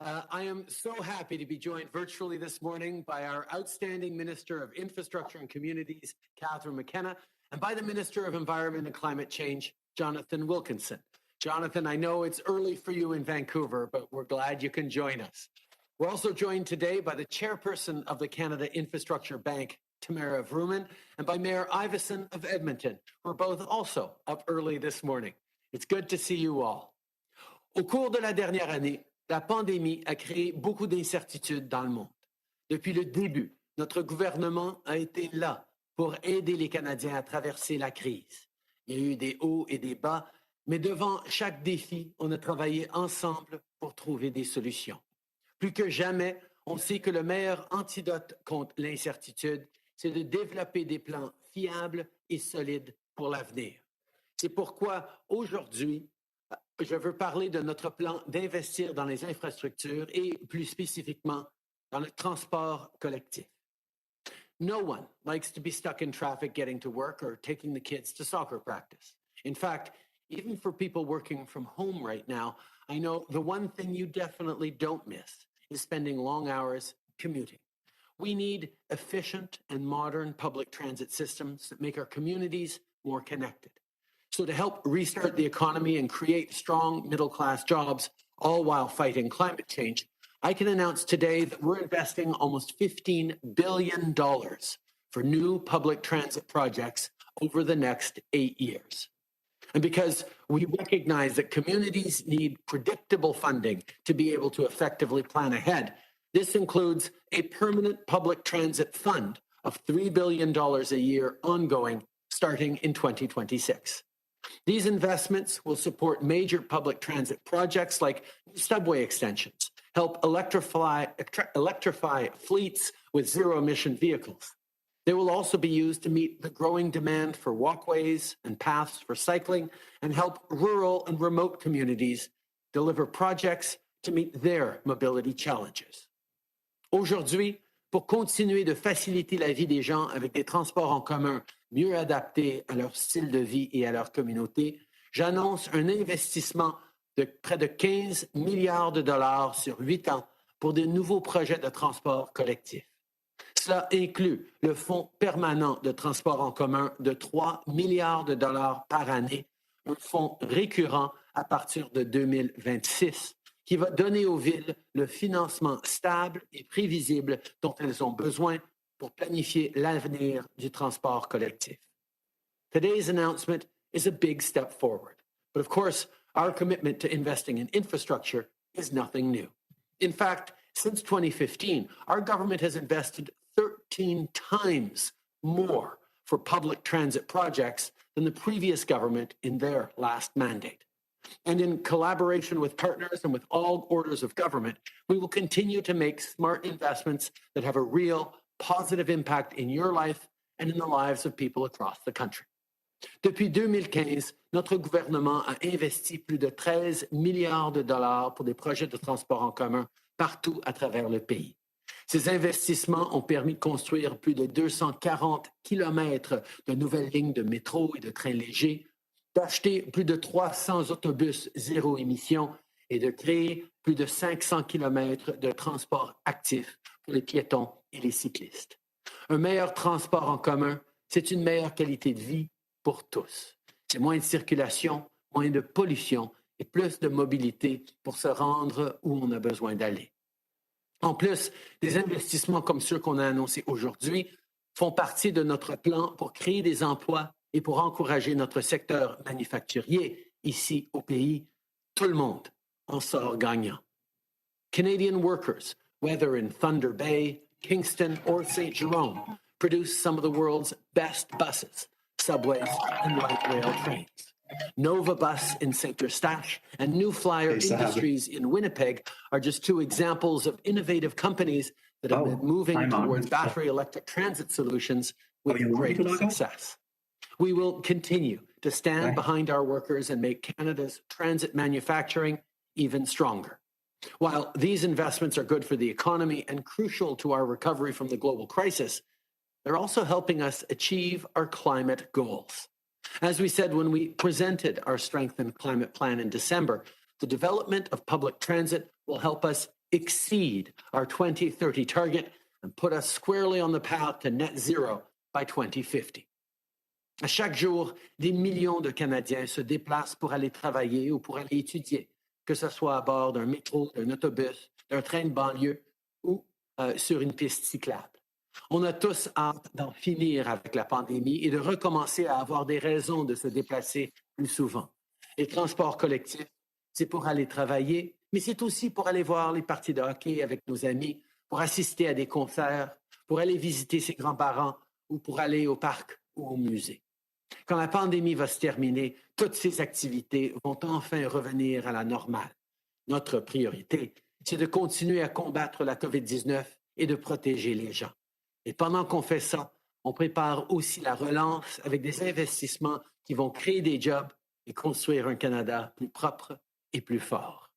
I am so happy to be joined virtually this morning by our outstanding Minister of Infrastructure and Communities, Catherine McKenna, and by the Minister of Environment and Climate Change, Jonathan Wilkinson. Jonathan, I know it's early for you in Vancouver, but we're glad you can join us. We're also joined today by the chairperson of the Canada Infrastructure Bank, Tamara Vrooman, and by Mayor Iveson of Edmonton, who are both also up early this morning. It's good to see you all. Au cours de la dernière année, la pandémie a créé beaucoup d'incertitudes dans le monde. Depuis le début, notre gouvernement a été là pour aider les Canadiens à traverser la crise. Il y a eu des hauts et des bas, mais devant chaque défi, on a travaillé ensemble pour trouver des solutions. Plus que jamais, on sait que le meilleur antidote contre l'incertitude, c'est de développer des plans fiables et solides pour l'avenir. C'est pourquoi aujourd'hui, je veux parler de notre plan d'investir dans les infrastructures et plus spécifiquement dans le transport collectif. No one likes to be stuck in traffic getting to work or taking the kids to soccer practice. In fact, even for people working from home right now, I know the one thing you definitely don't miss is spending long hours commuting. We need efficient and modern public transit systems that make our communities more connected. So to help restart the economy and create strong middle-class jobs, all while fighting climate change, I can announce today that we're investing almost $15 billion for new public transit projects over the next 8 years. And because we recognize that communities need predictable funding to be able to effectively plan ahead, this includes a permanent public transit fund of $3 billion a year ongoing starting in 2026. These investments will support major public transit projects like subway extensions, help electrify fleets with zero-emission vehicles. They will also be used to meet the growing demand for walkways and paths for cycling and help rural and remote communities deliver projects to meet their mobility challenges. Aujourd'hui, pour continuer de faciliter la vie des gens avec des transports en commun mieux adaptés à leur style de vie et à leur communauté, j'annonce un investissement de près de 15 milliards de dollars sur 8 ans pour de nouveaux projets de transport collectif. Cela inclut le Fonds permanent de transport en commun de 3 milliards de dollars par année, un fonds récurrent à partir de 2026, qui va donner aux villes le financement stable et prévisible dont elles ont besoin pour planifier l'avenir du transport collectif. Today's announcement is a big step forward, but of course, our commitment to investing in infrastructure is nothing new. In fact, since 2015, our government has invested 13 times more for public transit projects than the previous government in their last mandate. And in collaboration with partners and with all orders of government, we will continue to make smart investments that have a real positive impact in your life and in the lives of people across the country. Depuis 2015, notre gouvernement a investi plus de 13 milliards de dollars pour des projets de transport en commun partout à travers le pays. Ces investissements ont permis de construire plus de 240 kilomètres de nouvelles lignes de métro et de trains légers, d'acheter plus de 300 autobus zéro émission et de créer plus de 500 kilomètres de transport actif pour les piétons et les cyclistes. Un meilleur transport en commun, c'est une meilleure qualité de vie pour tous. C'est moins de circulation, moins de pollution et plus de mobilité pour se rendre où on a besoin d'aller. En plus, des investissements comme ceux qu'on a annoncés aujourd'hui font partie de notre plan pour créer des emplois et pour encourager notre secteur manufacturier ici au pays. Tout le monde en sort gagnant. Canadian workers, whether in Thunder Bay, Kingston, or St. Jerome, produce some of the world's best buses, subways, and light rail trains. Nova Bus in St. Eustache and New Flyer Industries in Winnipeg are just two examples of innovative companies that have been moving towards battery electric transit solutions with great success. We will continue to stand behind our workers and make Canada's transit manufacturing even stronger. While these investments are good for the economy and crucial to our recovery from the global crisis, they're also helping us achieve our climate goals. As we said when we presented our Strengthened Climate Plan in December, the development of public transit will help us exceed our 2030 target, and put us squarely on the path to net zero by 2050. À chaque jour, des millions de Canadiens se déplacent pour aller travailler ou pour aller étudier, que ce soit à bord d'un métro, d'un autobus, d'un train de banlieue ou sur une piste cyclable. On a tous hâte d'en finir avec la pandémie et de recommencer à avoir des raisons de se déplacer plus souvent. Les transports collectifs, c'est pour aller travailler, mais c'est aussi pour aller voir les parties de hockey avec nos amis, pour assister à des concerts, pour aller visiter ses grands-parents ou pour aller au parc ou au musée. Quand la pandémie va se terminer, toutes ces activités vont enfin revenir à la normale. Notre priorité, c'est de continuer à combattre la COVID-19 et de protéger les gens. Et pendant qu'on fait ça, on prépare aussi la relance avec des investissements qui vont créer des jobs et construire un Canada plus propre et plus fort.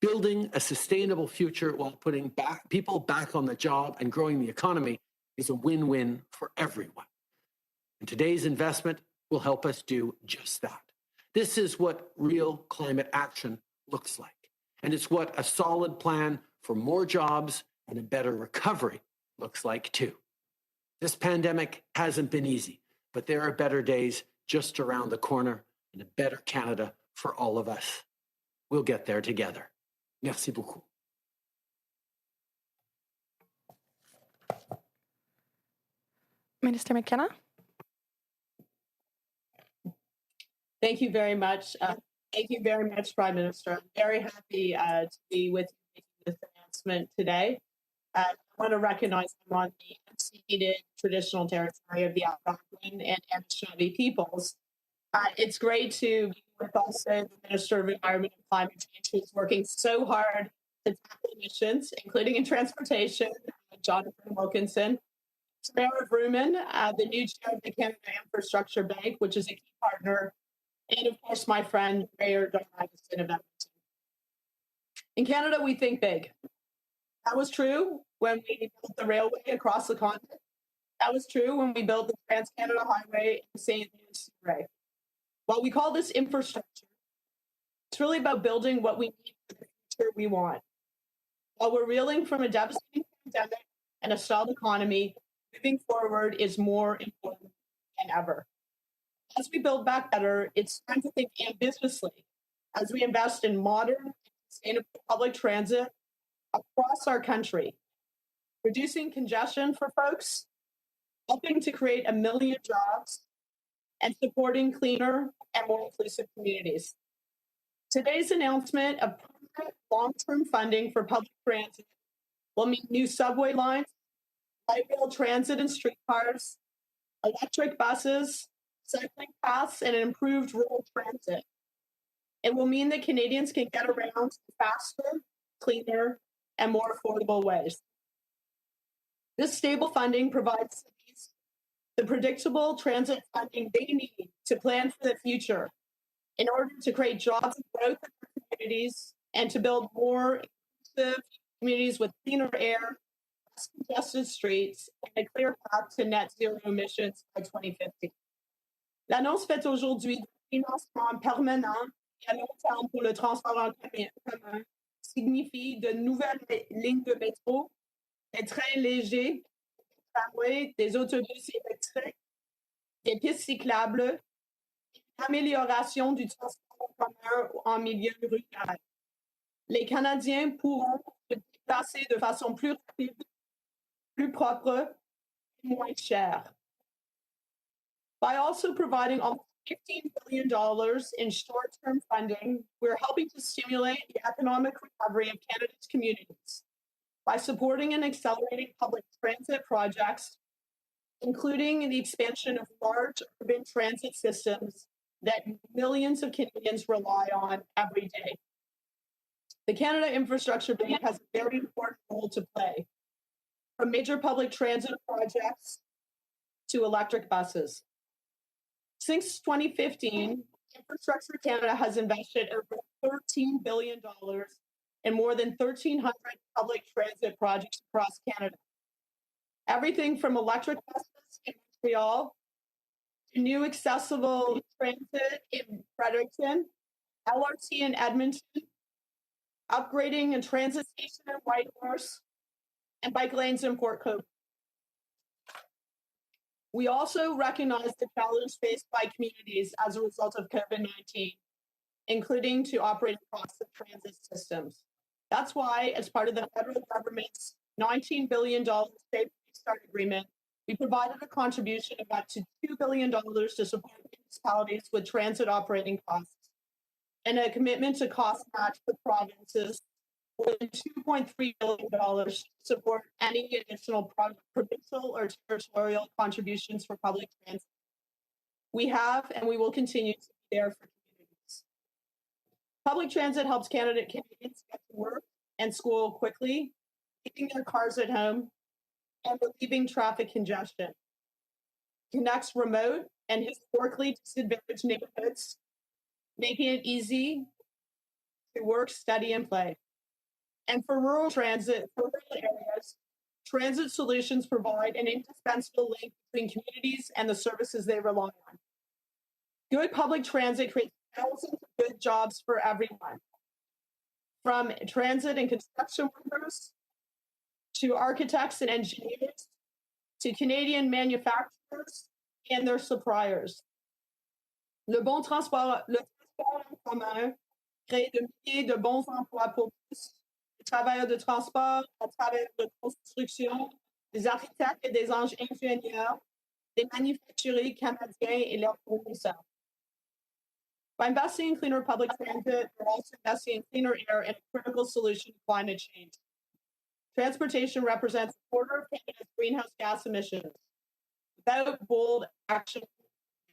Building a sustainable future while putting people back on the job and growing the economy is a win-win for everyone. And today's investment will help us do just that. This is what real climate action looks like. And it's what a solid plan for more jobs and a better recovery looks like too. This pandemic hasn't been easy, but there are better days just around the corner and a better Canada for all of us. We'll get there together. Merci beaucoup. Minister McKenna. Thank you very much. Thank you very much, Prime Minister. I'm very happy to be with you making this announcement today. I want to recognize I'm on the unceded traditional territory of the Algonquin and Anishinaabe peoples. It's great to be with also the Minister of Environment and Climate Change, who's working so hard to tackle emissions, including in transportation, Jonathan Wilkinson. Tamara Vrooman, the new chair of the Canada Infrastructure Bank, which is a key partner, and of course, my friend, Mayor Don Iveson of Edmonton. In Canada, we think big. That was true when we built the railway across the continent. That was true when we built the Trans-Canada Highway in St. Louis. While we call this infrastructure, it's really about building what we need for the future we want. While we're reeling from a devastating pandemic and a stalled economy, moving forward is more important than ever. As we build back better, it's time to think ambitiously as we invest in modern and sustainable public transit across our country, reducing congestion for folks, helping to create 1 million jobs, and supporting cleaner and more inclusive communities. Today's announcement of permanent long-term funding for public transit will mean new subway lines, light rail transit and streetcars, electric buses, cycling paths, and an improved rural transit. It will mean that Canadians can get around faster, cleaner, and more affordable ways. This stable funding provides cities the predictable transit funding they need to plan for the future in order to create jobs and growth in their communities and to build more inclusive communities with cleaner air, less congested streets, and a clear path to net zero emissions by 2050. L'annonce faite aujourd'hui du financement permanent et à long terme pour le transport en commun signifie de nouvelles lignes de métro, des trains légers, des tramways, des autobus électriques, des pistes cyclables, une amélioration du transport en commun en milieu rural. Les Canadiens pourront se déplacer de façon plus rapide, plus propre et moins chère. By also providing almost $15 billion in short-term funding, we're helping to stimulate the economic recovery of Canada's communities by supporting and accelerating public transit projects, including the expansion of large urban transit systems that millions of Canadians rely on every day. The Canada Infrastructure Bank has a very important role to play, from major public transit projects to electric buses. Since 2015, Infrastructure Canada has invested over $13 billion in more than 1,300 public transit projects across Canada. Everything from electric buses in Montreal to new accessible transit in Fredericton, LRT in Edmonton, upgrading a transit station in Whitehorse, and bike lanes in Port Cope. We also recognize the challenge faced by communities as a result of COVID-19, including to operate across the transit systems. That's why, as part of the federal government's $19 billion Safe Restart Agreement, we provided a contribution of up to $2 billion to support municipalities with transit operating costs and a commitment to cost match the provinces with $2.3 billion to support any additional provincial or territorial contributions for public transit. We have and we will continue to be there for communities. Public transit helps Canadians get to work and school quickly, keeping their cars at home, and relieving traffic congestion. Connects remote and historically disadvantaged neighborhoods, making it easy to work, study, and play. And for rural transit, for rural areas, transit solutions provide an indispensable link between communities and the services they rely on. Good public transit creates thousands of good jobs for everyone, from transit and construction workers to architects and engineers to Canadian manufacturers and their suppliers. Le transport en commun crée de milliers de bons emplois pour tous, des travailleurs de transport, des travailleurs de construction, des architectes et des ingénieurs, des manufacturiers canadiens et leurs fournisseurs. By investing in cleaner public transit, we're also investing in cleaner air and a critical solution to climate change. Transportation represents a quarter of Canada's greenhouse gas emissions. Without bold action,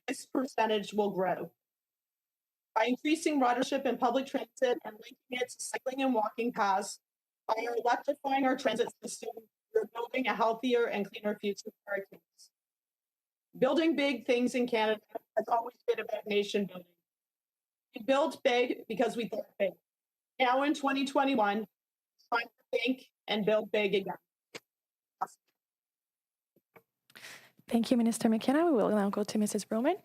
this percentage will grow. By increasing ridership in public transit and linking it to cycling and walking paths, by electrifying our transit system, we're building a healthier and cleaner future for our kids. Building big things in Canada has always been about nation building. We built big because we thought big. Now in 2021, it's time to think and build big again. Thank you, Minister McKenna. We will now go to Mrs. Vrooman.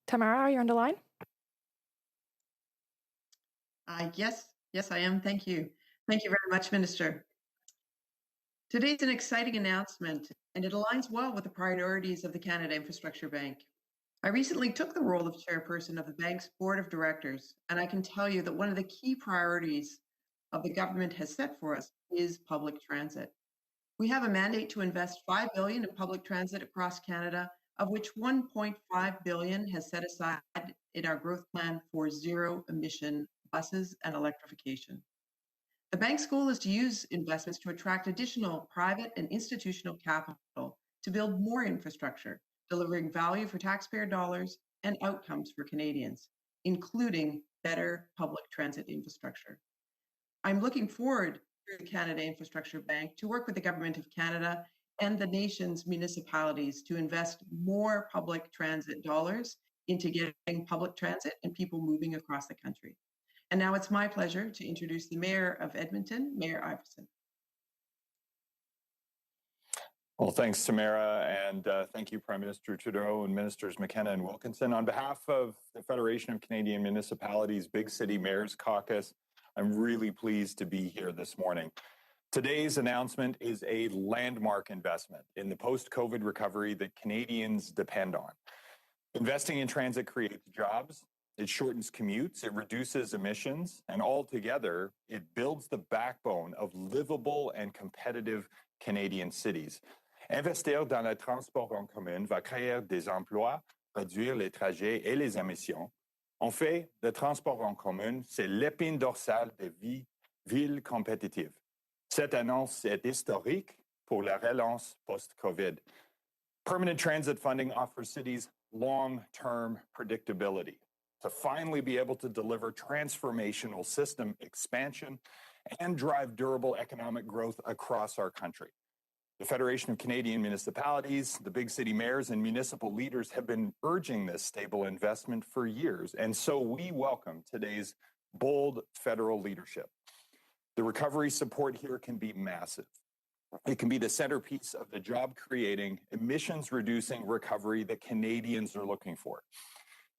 Tamara, are you on the line? Yes, I am. Thank you. Thank you very much, Minister. Today's an exciting announcement, and it aligns well with the priorities of the Canada Infrastructure Bank. I recently took the role of chairperson of the bank's board of directors, and I can tell you that one of the key priorities of the government has set for us is public transit. We have a mandate to invest $5 billion in public transit across Canada, of which $1.5 billion has set aside in our growth plan for zero-emission buses and electrification. The bank's goal is to use investments to attract additional private and institutional capital to build more infrastructure, delivering value for taxpayer dollars and outcomes for Canadians, including better public transit infrastructure. I'm looking forward through the Canada Infrastructure Bank to work with the Government of Canada and the nation's municipalities to invest more public transit dollars into getting public transit and people moving across the country. And now it's my pleasure to introduce the Mayor of Edmonton, Mayor Iveson. Well, thanks, Tamara, and thank you, Prime Minister Trudeau and Ministers McKenna and Wilkinson. On behalf of the Federation of Canadian Municipalities Big City Mayors Caucus, I'm really pleased to be here this morning. Today's announcement is a landmark investment in the post-COVID recovery that Canadians depend on. Investing in transit creates jobs, it shortens commutes, it reduces emissions, and altogether, it builds the backbone of livable and competitive Canadian cities. Investir dans le transport en commun va créer des emplois, réduire les trajets et les émissions. En fait, le transport en commun, c'est l'épine dorsale des villes compétitives. Cette annonce est historique pour la relance post-COVID. Permanent transit funding offers cities long-term predictability to finally be able to deliver transformational system expansion and drive durable economic growth across our country. The Federation of Canadian Municipalities, the big city mayors, and municipal leaders have been urging this stable investment for years, and so we welcome today's bold federal leadership. The recovery support here can be massive. It can be the centerpiece of the job-creating, emissions-reducing recovery that Canadians are looking for.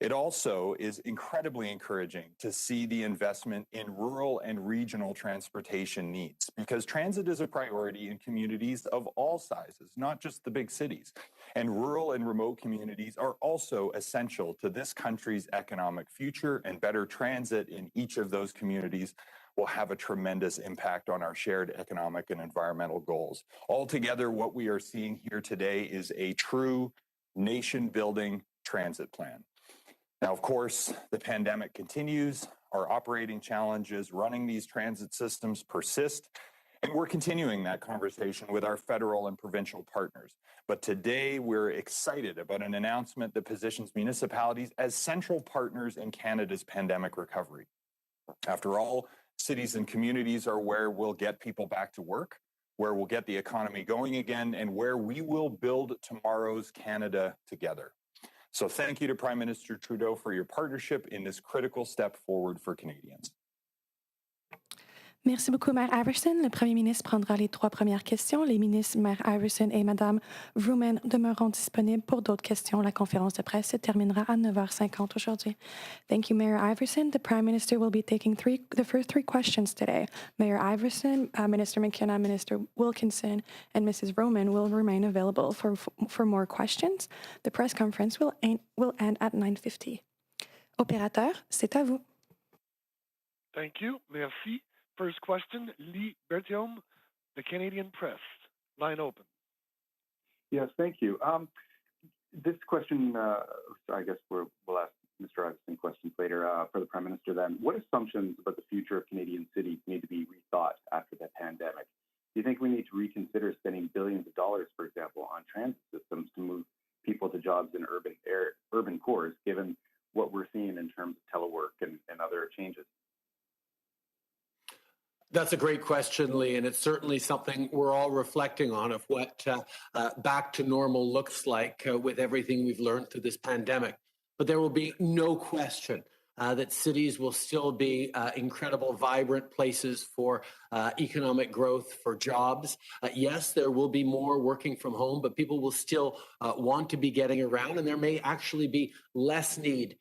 It also is incredibly encouraging to see the investment in rural and regional transportation needs, because transit is a priority in communities of all sizes, not just the big cities. And rural and remote communities are also essential to this country's economic future, and better transit in each of those communities will have a tremendous impact on our shared economic and environmental goals. Altogether, what we are seeing here today is a true nation-building transit plan. Now, of course, the pandemic continues. Our operating challenges running these transit systems persist, and we're continuing that conversation with our federal and provincial partners. But today, we're excited about an announcement that positions municipalities as central partners in Canada's pandemic recovery. After all, cities and communities are where we'll get people back to work, where we'll get the economy going again, and where we will build tomorrow's Canada together. So thank you to Prime Minister Trudeau for your partnership in this critical step forward for Canadians. Merci beaucoup, Maire Iveson. Le Premier ministre prendra les 3 premières questions. Les ministres, Maire Iveson et Madame Vrooman, demeureront disponibles pour d'autres questions. La conférence de presse se terminera à 9h50 aujourd'hui. Thank you, Mayor Iveson. The Prime Minister will be taking the first 3 questions today. Mayor Iveson, Minister McKenna, Minister Wilkinson, and Mrs. Vrooman will remain available for more questions. The press conference will end at 9:50. Opérateur, c'est à vous. Thank you. Merci. First question, Lee Bertium, the Canadian Press. Line open. Yes, thank you. This question, I guess we'll ask Mr. Iveson questions later for the Prime Minister then. What assumptions about the future of Canadian cities need to be rethought after the pandemic? Do you think we need to reconsider spending billions of dollars, for example, on transit systems to move people to jobs in urban cores, given what we're seeing in terms of telework and other changes? That's a great question, Lee, and it's certainly something we're all reflecting on, of what back to normal looks like with everything we've learned through this pandemic. But there will be no question that cities will still be incredible, vibrant places for economic growth, for jobs. Yes, there will be more working from home, but people will still want to be getting around, and there may actually be less need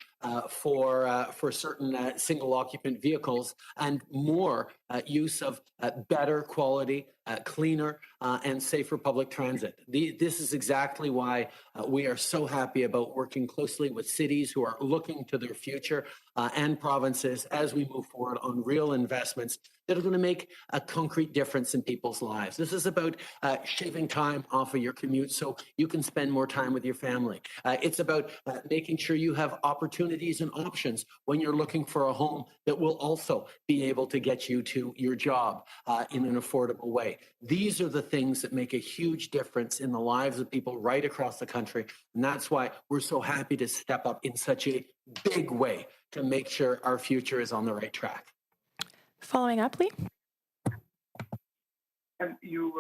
for certain single occupant vehicles, and more use of better quality, cleaner and safer public transit. This is exactly why we are so happy about working closely with cities who are looking to their future and provinces as we move forward on real investments that are going to make a concrete difference in people's lives. This is about shaving time off of your commute so you can spend more time with your family. It's about making sure you have opportunities and options when you're looking for a home that will also be able to get you to your job in an affordable way. These are the things that make a huge difference in the lives of people right across the country. And that's why we're so happy to step up in such a big way to make sure our future is on the right track. Following up, Lee. And you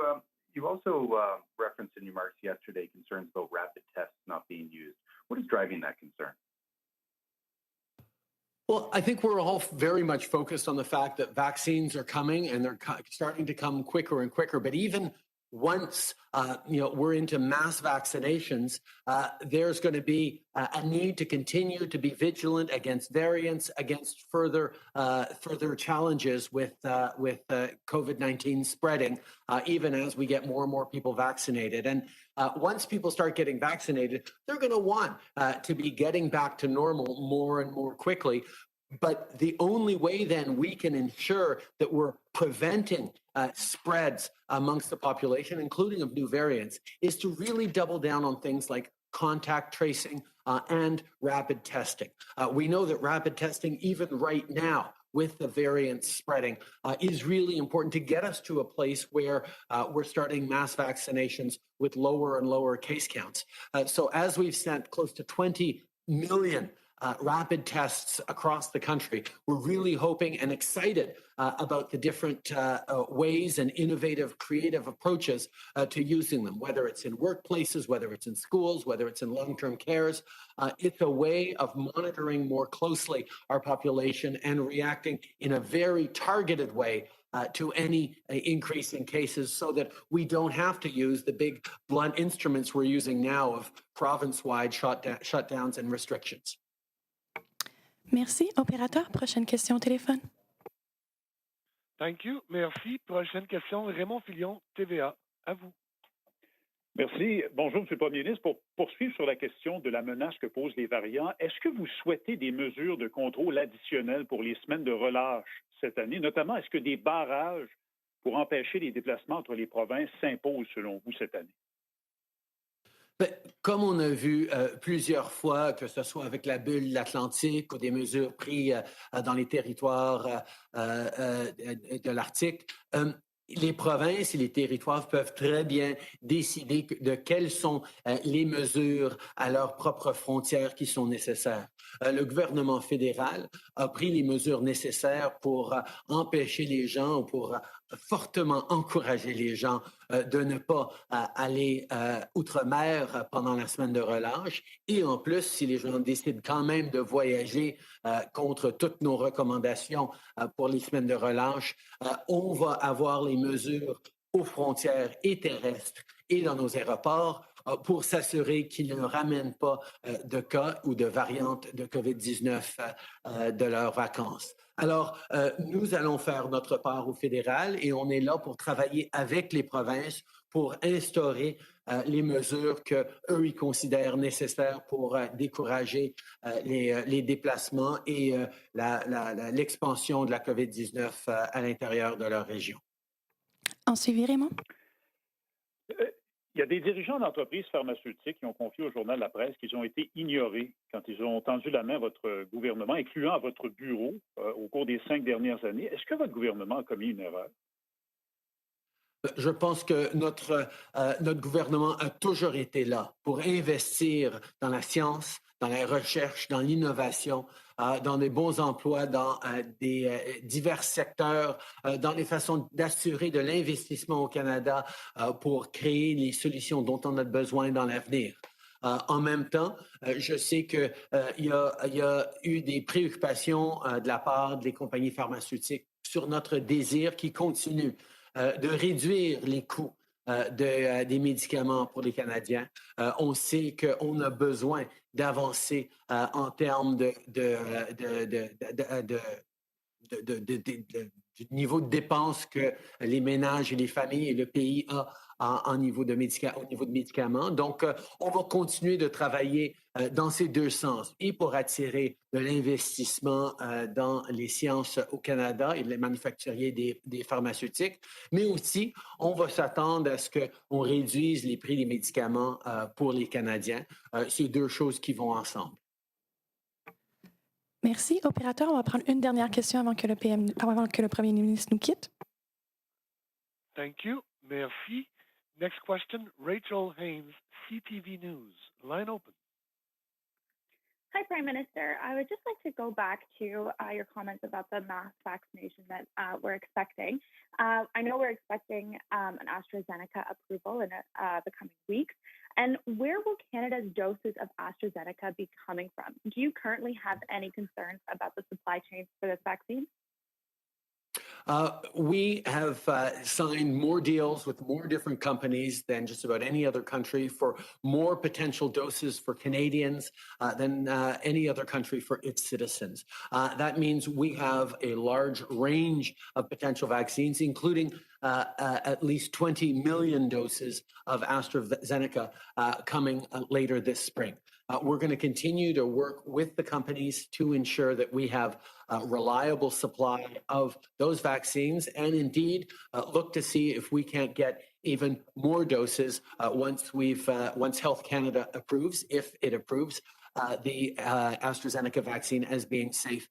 also referenced in your remarks yesterday concerns about rapid tests not being used. What is driving that concern? Well, I think we're all very much focused on the fact that vaccines are coming, and they're starting to come quicker and quicker. But even once we're into mass vaccinations, there's going to be a need to continue to be vigilant against variants, against further challenges with COVID-19 spreading, even as we get more and more people vaccinated. And once people start getting vaccinated, they're going to want to be getting back to normal more and more quickly. But the only way then we can ensure that we're preventing spreads amongst the population, including of new variants, is to really double down on things like contact tracing and rapid testing. We know that rapid testing, even right now, with the variants spreading, is really important to get us to a place where we're starting mass vaccinations with lower and lower case counts. So as we've sent close to 20 million rapid tests across the country, we're really hoping and excited about the different ways and innovative, creative approaches to using them, whether it's in workplaces, whether it's in schools, whether it's in long-term cares. It's a way of monitoring more closely our population and reacting in a very targeted way to any increase in cases so that we don't have to use the big blunt instruments we're using now of province-wide shutdowns and restrictions. Merci. Opérateur, prochaine question au téléphone. Thank you. Merci. Prochaine question, Raymond Filion, TVA. À vous. Merci. Bonjour, M. le Premier ministre. Pour poursuivre sur la question de la menace que posent les variants, est-ce que vous souhaitez des mesures de contrôle additionnelles pour les semaines de relâche cette année? Notamment, est-ce que des barrages pour empêcher les déplacements entre les provinces s'imposent selon vous cette année? Ben, comme on a vu plusieurs fois, que ce soit avec la bulle de l'Atlantique ou des mesures prises dans les territoires de l'Arctique, les provinces et les territoires peuvent très bien décider de quelles sont les mesures à leurs propres frontières qui sont nécessaires. Le gouvernement fédéral a pris les mesures nécessaires pour empêcher les gens, pour fortement encourager les gens de ne pas aller outre-mer pendant la semaine de relâche. Et en plus, si les gens décident quand même de voyager contre toutes nos recommandations pour les semaines de relâche, on va avoir les mesures aux frontières et terrestres et dans nos aéroports pour s'assurer qu'ils ne ramènent pas de cas ou de variantes de COVID-19 de leurs vacances. Alors, nous allons faire notre part au fédéral et on est là pour travailler avec les provinces pour instaurer les mesures qu'eux, ils considèrent nécessaires pour décourager les déplacements et l'expansion de la COVID-19 à l'intérieur de leur région. En suivi, Raymond. Il y a des dirigeants d'entreprises pharmaceutiques qui ont confié au journal La Presse qu'ils ont été ignorés quand ils ont tendu la main à votre gouvernement, incluant à votre bureau au cours des 5 dernières années. Est-ce que votre gouvernement a commis une erreur? Je pense que notre gouvernement a toujours été là pour investir dans la science, dans la recherche, dans l'innovation, dans des bons emplois, dans des divers secteurs, dans les façons d'assurer de l'investissement au Canada pour créer les solutions dont on a besoin dans l'avenir. En même temps, je sais qu'il y a eu des préoccupations de la part des compagnies pharmaceutiques sur notre désir qui continue de réduire les coûts des médicaments pour les Canadiens. On sait qu'on a besoin d'avancer en termes du niveau de dépenses que les ménages et les familles et le pays ont au niveau de médicaments. Donc, on va continuer de travailler dans ces deux sens, et pour attirer de l'investissement dans les sciences au Canada et les manufacturiers des pharmaceutiques, mais aussi, on va s'attendre à ce qu'on réduise les prix des médicaments pour les Canadiens. C'est deux choses qui vont ensemble. Merci. Opérateur, on va prendre une dernière question avant que le Premier ministre nous quitte. Thank you. Merci. Next question, Rachel Haynes, CTV News. Line open. Hi, Prime Minister. I would just like to go back to your comments about the mass vaccination that we're expecting. I know we're expecting an AstraZeneca approval in the coming weeks. And where will Canada's doses of AstraZeneca be coming from? Do you currently have any concerns about the supply chain for this vaccine? We have signed more deals with more different companies than just about any other country for more potential doses for Canadians than any other country for its citizens. That means we have a large range of potential vaccines, including at least 20 million doses of AstraZeneca coming later this spring. We're going to continue to work with the companies to ensure that we have reliable supply of those vaccines, and indeed look to see if we can't get even more doses once Health Canada approves, if it approves the AstraZeneca vaccine as being safe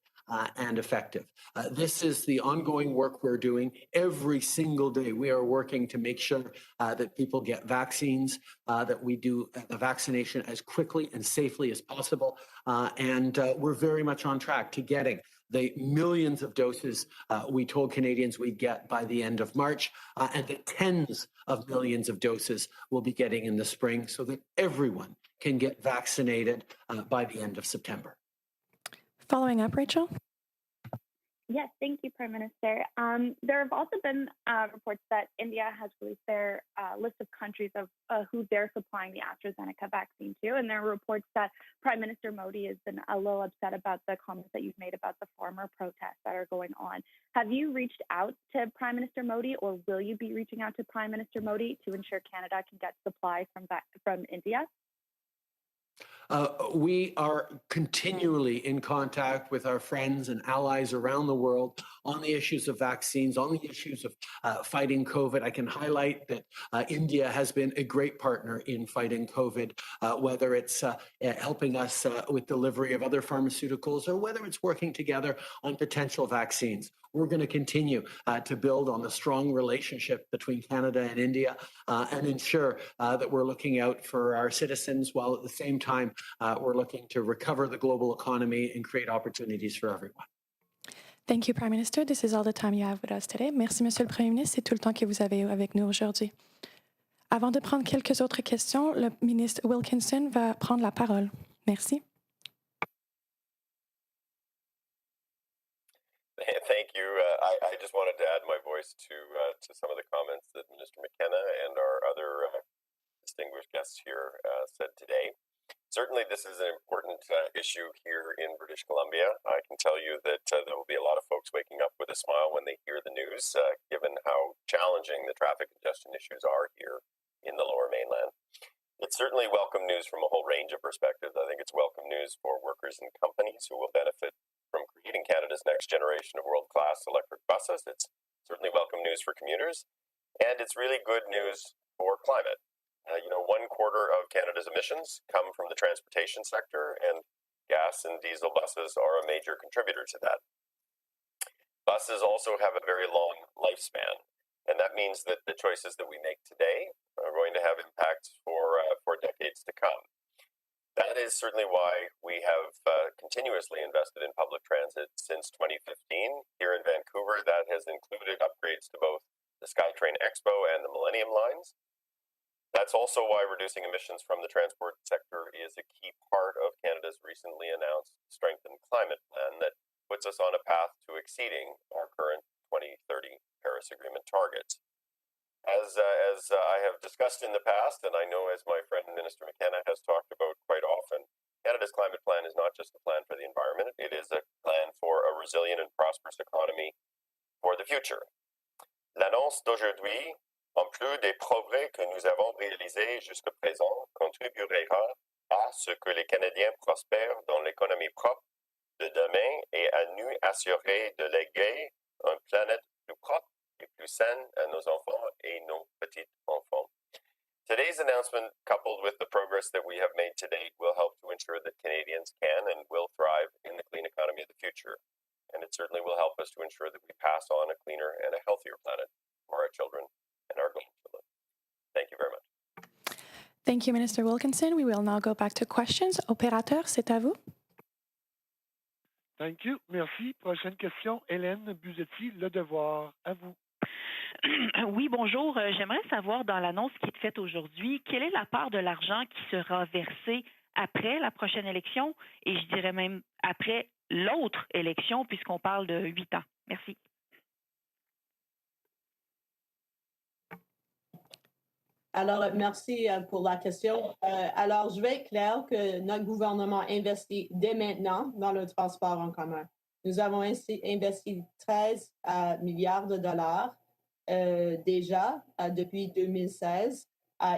and effective. This is the ongoing work we're doing every single day. We are working to make sure that people get vaccines, that we do the vaccination as quickly and safely as possible. And we're very much on track to getting the millions of doses we told Canadians we'd get by the end of March, and the tens of millions of doses we'll be getting in the spring so that everyone can get vaccinated by the end of September. Following up, Rachel. Yes, thank you, Prime Minister. There have also been reports that India has released their list of countries of who they're supplying the AstraZeneca vaccine to. And there are reports that Prime Minister Modi has been a little upset about the comments that you've made about the farmer protests that are going on. Have you reached out to Prime Minister Modi, or will you be reaching out to Prime Minister Modi to ensure Canada can get supply from India? We are continually in contact with our friends and allies around the world on the issues of vaccines, on the issues of fighting COVID. I can highlight that India has been a great partner in fighting COVID, whether it's helping us with delivery of other pharmaceuticals or whether it's working together on potential vaccines. We're going to continue to build on the strong relationship between Canada and India and ensure that we're looking out for our citizens while at the same time we're looking to recover the global economy and create opportunities for everyone. Thank you, Prime Minister. This is all the time you have with us today. Merci, Monsieur le Premier ministre. C'est tout le temps que vous avez avec nous aujourd'hui. Avant de prendre quelques autres questions, le ministre Wilkinson va prendre la parole. Merci. Thank you. I just wanted to add my voice to some of the comments that Minister McKenna and our other distinguished guests here said today. Certainly, this is an important issue here in British Columbia. I can tell you that there will be a lot of folks waking up with a smile when they hear the news, given how challenging the traffic congestion issues are here in the Lower Mainland. It's certainly welcome news from a whole range of perspectives. I think it's welcome news for workers and companies who will benefit from creating Canada's next generation of world-class electric buses. It's certainly welcome news for commuters, and it's really good news for climate. 1/4 of Canada's emissions come from the transportation sector, and gas and diesel buses are a major contributor to that. Buses also have a very long lifespan, and that means that the choices that we make today are going to have impacts for decades to come. That is certainly why we have continuously invested in public transit since 2015. Here in Vancouver, that has included upgrades to both the SkyTrain Expo and the Millennium Lines. That's also why reducing emissions from the transport sector is a key part of Canada's recently announced Strengthened Climate Plan that puts us on a path to exceeding our current 2030 Paris Agreement targets. As I have discussed in the past, and I know as my friend Minister McKenna has talked about quite often, Canada's climate plan is not just a plan for the environment, it is a plan for a resilient and prosperous economy for the future. L'annonce d'aujourd'hui, en plus des progrès que nous avons réalisés jusqu'à présent, contribuera à ce que les Canadiens prospèrent dans l'économie propre de demain et à nous assurer de léguer une planète plus propre et plus saine à nos enfants et nos petits-enfants. Today's announcement, coupled with the progress that we have made to date, will help to ensure that Canadians can and will thrive in the clean economy of the future. And it certainly will help us to ensure that we pass on a cleaner and a healthier planet for our children and our grandchildren. Thank you very much. Thank you, Minister Wilkinson. We will now go back to questions. Opérateur, c'est à vous. Thank you. Merci. Prochaine question, Hélène Buzetti, Le Devoir. À vous. Oui, bonjour. J'aimerais savoir, dans l'annonce qui est faite aujourd'hui, quelle est la part de l'argent qui sera versée après la prochaine élection et je dirais même après l'autre élection, puisqu'on parle de 8 ans. Merci. Alors, merci pour la question. Alors, je vais être clair que notre gouvernement investit dès maintenant dans le transport en commun. Nous avons investi 13 milliards de dollars déjà depuis 2016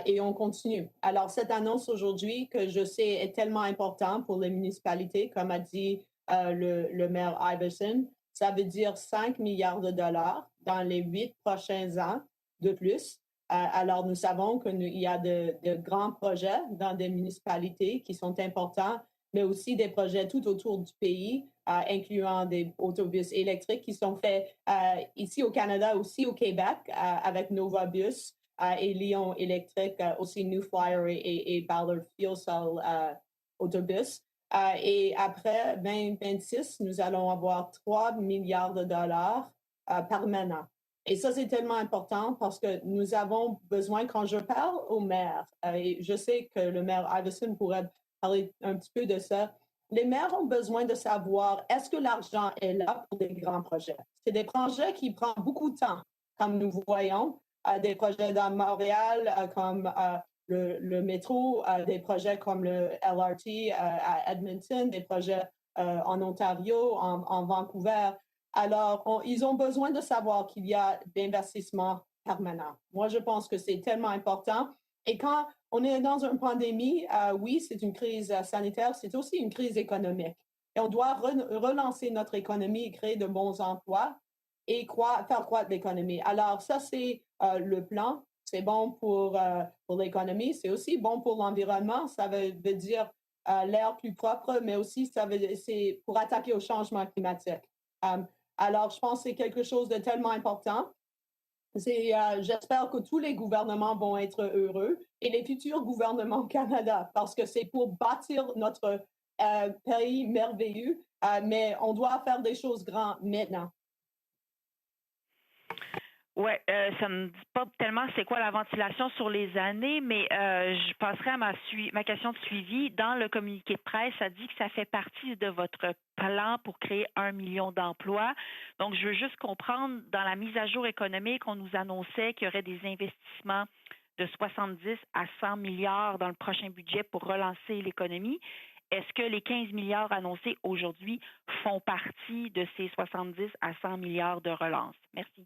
et on continue. Alors, cette annonce aujourd'hui que je sais est tellement importante pour les municipalités, comme a dit le maire Iveson, ça veut dire 5 milliards de dollars dans les 8 prochains ans de plus. Alors, nous savons qu'il y a de grands projets dans des municipalités qui sont importants, mais aussi des projets tout autour du pays, incluant des autobus électriques qui sont faits ici au Canada, aussi au Québec, avec Novabus et Lyon électrique, aussi New Flyer et Ballard Fuel Cell autobus. Et après 2026, nous allons avoir 3 milliards de dollars permanents. Et ça, c'est tellement important parce que nous avons besoin, quand je parle au maire, et je sais que le maire Iveson pourrait parler un petit peu de ça, les maires ont besoin de savoir est-ce que l'argent est là pour des grands projets. C'est des projets qui prennent beaucoup de temps, comme nous voyons, des projets dans Montréal comme le métro, des projets comme le LRT à Edmonton, des projets en Ontario, en Vancouver. Alors, ils ont besoin de savoir qu'il y a d'investissements permanents. Moi, je pense que c'est tellement important. Et quand on est dans une pandémie, oui, c'est une crise sanitaire, c'est aussi une crise économique. Et on doit relancer notre économie et créer de bons emplois et faire croître l'économie. Alors, ça, c'est le plan. C'est bon pour l'économie, c'est aussi bon pour l'environnement. Ça veut dire l'air plus propre, mais aussi c'est pour attaquer au changement climatique. Alors, je pense que c'est quelque chose de tellement important. J'espère que tous les gouvernements vont être heureux et les futurs gouvernements au Canada, parce que c'est pour bâtir notre pays merveilleux, mais on doit faire des choses grandes maintenant. Oui, ça ne me dit pas tellement c'est quoi la ventilation sur les années, mais je passerai à ma question de suivi. Dans le communiqué de presse, ça dit que ça fait partie de votre plan pour créer 1 million d'emplois. Donc, je veux juste comprendre, dans la mise à jour économique, on nous annonçait qu'il y aurait des investissements de 70 à 100 milliards dans le prochain budget pour relancer l'économie. Est-ce que les 15 milliards annoncés aujourd'hui font partie de ces 70 à 100 milliards de relance? Merci.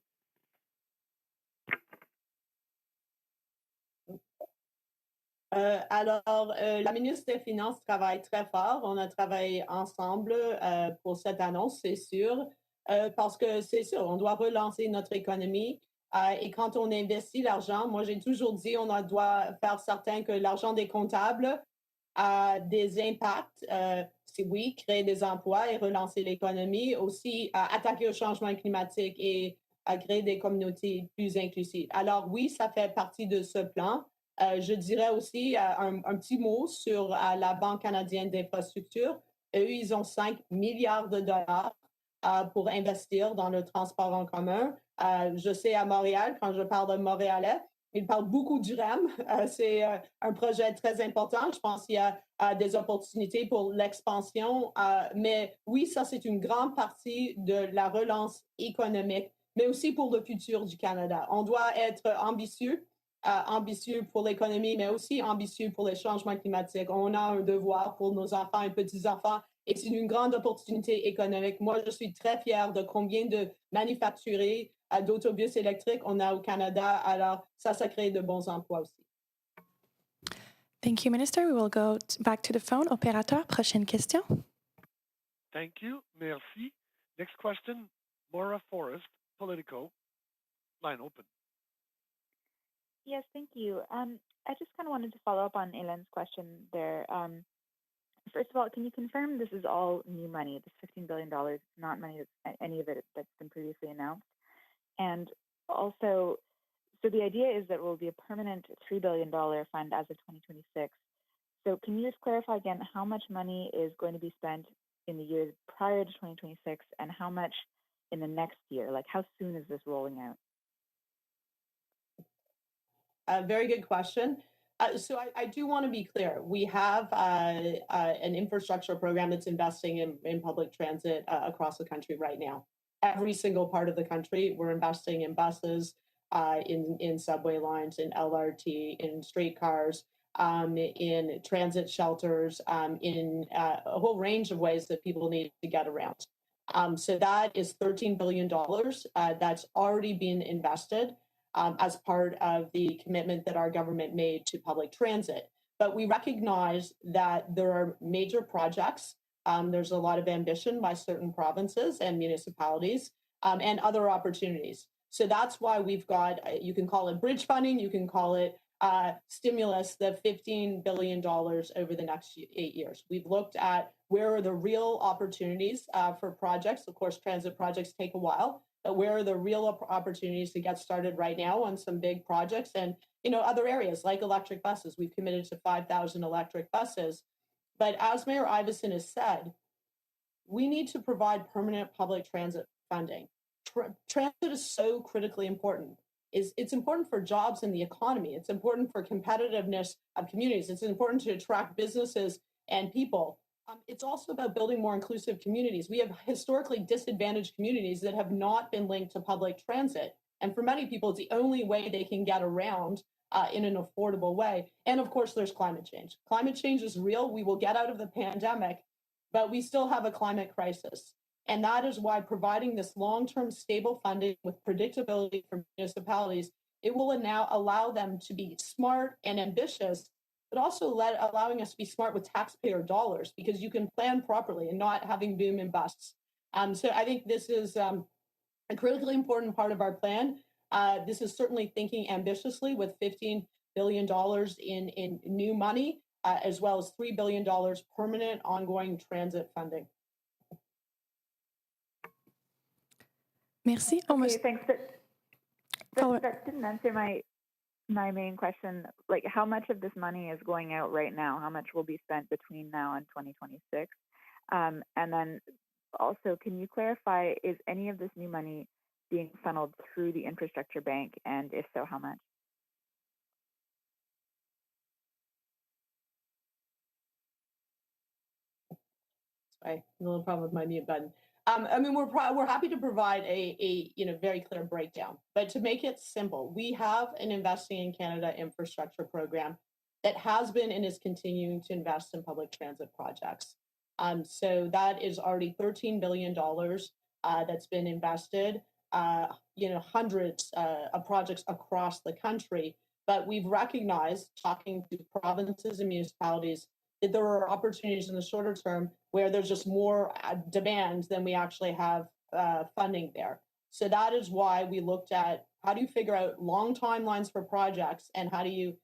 La ministre des Finances travaille très fort. On a travaillé ensemble pour cette annonce, c'est sûr, parce que c'est sûr, on doit relancer notre économie. Et quand on investit l'argent, moi j'ai toujours dit, doit faire certain que l'argent des comptables a des impacts. C'est oui, créer des emplois et relancer l'économie, aussi attaquer au changement climatique et créer des communautés plus inclusives. Alors oui, ça fait partie de ce plan. Je dirais aussi un petit mot sur la Banque canadienne d'infrastructure. Eux, ils ont 5 milliards de dollars pour investir dans le transport en commun. Je sais à Montréal, quand je parle de Montréalais, ils parlent beaucoup du REM. C'est un projet très important. Je pense qu'il y a des opportunités pour l'expansion. Mais oui, ça, c'est une grande partie de la relance économique, mais aussi pour le futur du Canada. On doit être ambitieux pour l'économie, mais aussi ambitieux pour les changements climatiques. On a un devoir pour nos enfants et petits-enfants et c'est une grande opportunité économique. Moi, je suis très fière de combien de manufacturiers d'autobus électriques on a au Canada. Alors, ça crée de bons emplois aussi. Thank you, Minister. We will go back to the phone. Opérateur, prochaine question. Thank you. Merci. Next question, Maura Forrest, Politico. Line open. Yes, thank you. I just kind of wanted to follow up on Ellen's question there. First of all, can you confirm this is all new money, this $15 billion, not money, any of it that's been previously announced? And also, so the idea is that it will be a permanent $3 billion fund as of 2026. So can you just clarify again how much money is going to be spent in the years prior to 2026 and how much in the next year? Like how soon is this rolling out? Very good question. So I do want to be clear. We have an infrastructure program that's investing in public transit across the country right now. Every single part of the country, we're investing in buses, in subway lines, in LRT, in streetcars, in transit shelters, in a whole range of ways that people need to get around. So that is $13 billion that's already been invested as part of the commitment that our government made to public transit. But we recognize that there are major projects. There's a lot of ambition by certain provinces and municipalities and other opportunities. So that's why we've got, you can call it bridge funding, you can call it stimulus, the $15 billion over the next 8 years. We've looked at where are the real opportunities for projects. Of course, transit projects take a while. But where are the real opportunities to get started right now on some big projects and other areas like electric buses. We've committed to 5,000 electric buses. But as Mayor Iveson has said, we need to provide permanent public transit funding. Transit is so critically important. It's important for jobs in the economy. It's important for competitiveness of communities. It's important to attract businesses and people. It's also about building more inclusive communities. We have historically disadvantaged communities that have not been linked to public transit. And for many people, it's the only way they can get around in an affordable way. And of course, there's climate change. Climate change is real. We will get out of the pandemic, but we still have a climate crisis. And that is why providing this long-term stable funding with predictability for municipalities, it will now allow them to be smart and ambitious, but also allowing us to be smart with taxpayer dollars, because you can plan properly and not having boom and busts. So I think this is a critically important part of our plan. This is certainly thinking ambitiously with $15 billion in new money, as well as $3 billion permanent ongoing transit funding. Merci. Okay, thanks. That didn't answer my main question. Like, how much of this money is going out right now? How much will be spent between now and 2026? And then also, can you clarify, is any of this new money being funneled through the infrastructure bank? And if so, how much? Sorry, a little problem with my mute button. I mean, we're happy to provide a very clear breakdown, but to make it simple, we have an Investing in Canada infrastructure program that has been and is continuing to invest in public transit projects. So that is already $13 billion that's been invested. Hundreds of projects across the country, but we've recognized, talking to provinces and municipalities, that there are opportunities in the shorter term where there's just more demand than we actually have funding there. So that is why we looked at how do you figure out long timelines for projects, and how do you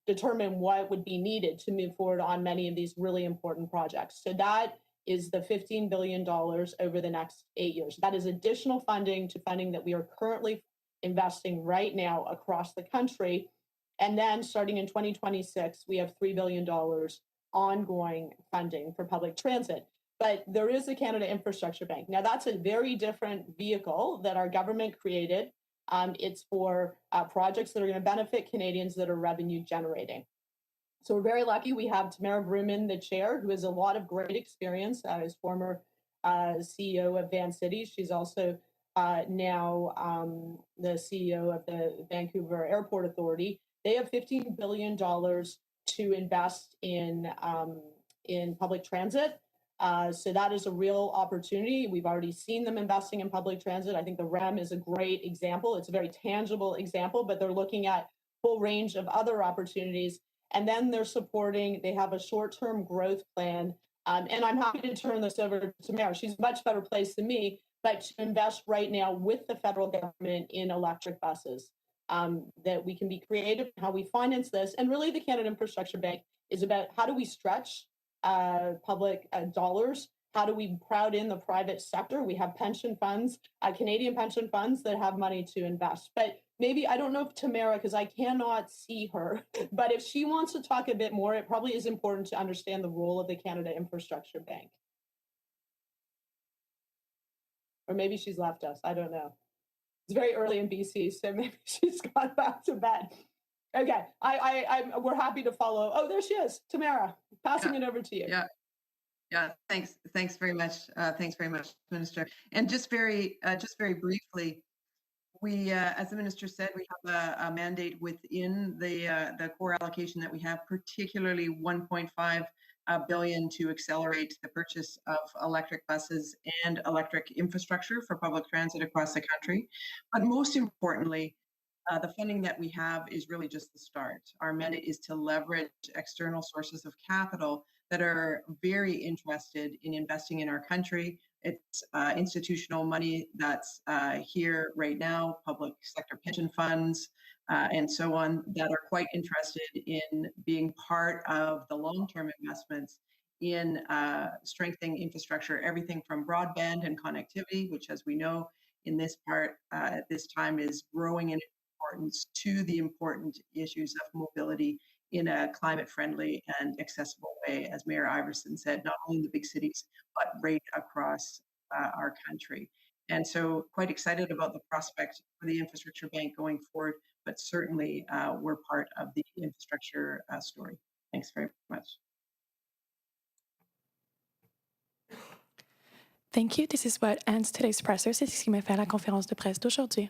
determine what would be needed to move forward on many of these really important projects. So that is the $15 billion over the next 8 years. That is additional funding to funding that we are currently investing right now across the country. And then starting in 2026, we have $3 billion ongoing funding for public transit. But there is a Canada Infrastructure Bank. Now, that's a very different vehicle that our government created. It's for projects that are going to benefit Canadians that are revenue generating. So we're very lucky. We have Tamara Vrooman, the chair, who has a lot of great experience as former CEO of Van City. She's also now the CEO of the Vancouver Airport Authority. They have $15 billion to invest in public transit. So that is a real opportunity. We've already seen them investing in public transit. I think the REM is a great example. It's a very tangible example, but they're looking at full range of other opportunities. And then they have a short-term growth plan. And I'm happy to turn this over to Tamara. She's much better placed than me, but to invest right now with the federal government in electric buses. That we can be creative in how we finance this. And really the Canada Infrastructure Bank is about how do we stretch public dollars? How do we crowd in the private sector? We have pension funds, Canadian pension funds that have money to invest. But maybe, I don't know if Tamara, because I cannot see her, but if she wants to talk a bit more, it probably is important to understand the role of the Canada Infrastructure Bank. Or maybe she's left us, I don't know. It's very early in BC, so maybe she's gone back to bed. Okay, we're happy to follow. Oh, there she is, Tamara. Passing it over to you. Yeah. Thanks very much. Thanks very much, Minister. And just very briefly, we, as the Minister said, we have a mandate within the core allocation that we have, particularly $1.5 billion to accelerate the purchase of electric buses and electric infrastructure for public transit across the country. But most importantly, the funding that we have is really just the start. Our mandate is to leverage external sources of capital that are very interested in investing in our country. It's institutional money that's here right now, public sector pension funds, and so on, that are quite interested in being part of the long-term investments in strengthening infrastructure, everything from broadband and connectivity, which, as we know, in this part at this time is growing in importance, to the important issues of mobility in a climate-friendly and accessible way, as Mayor Iveson said, not only in the big cities, but right across our country. And so quite excited about the prospect for the Infrastructure Bank going forward, but certainly we're part of the infrastructure story. Thanks very much. Thank you. This is what ends today's presser. C'est ce qui me fait la conférence de presse d'aujourd'hui.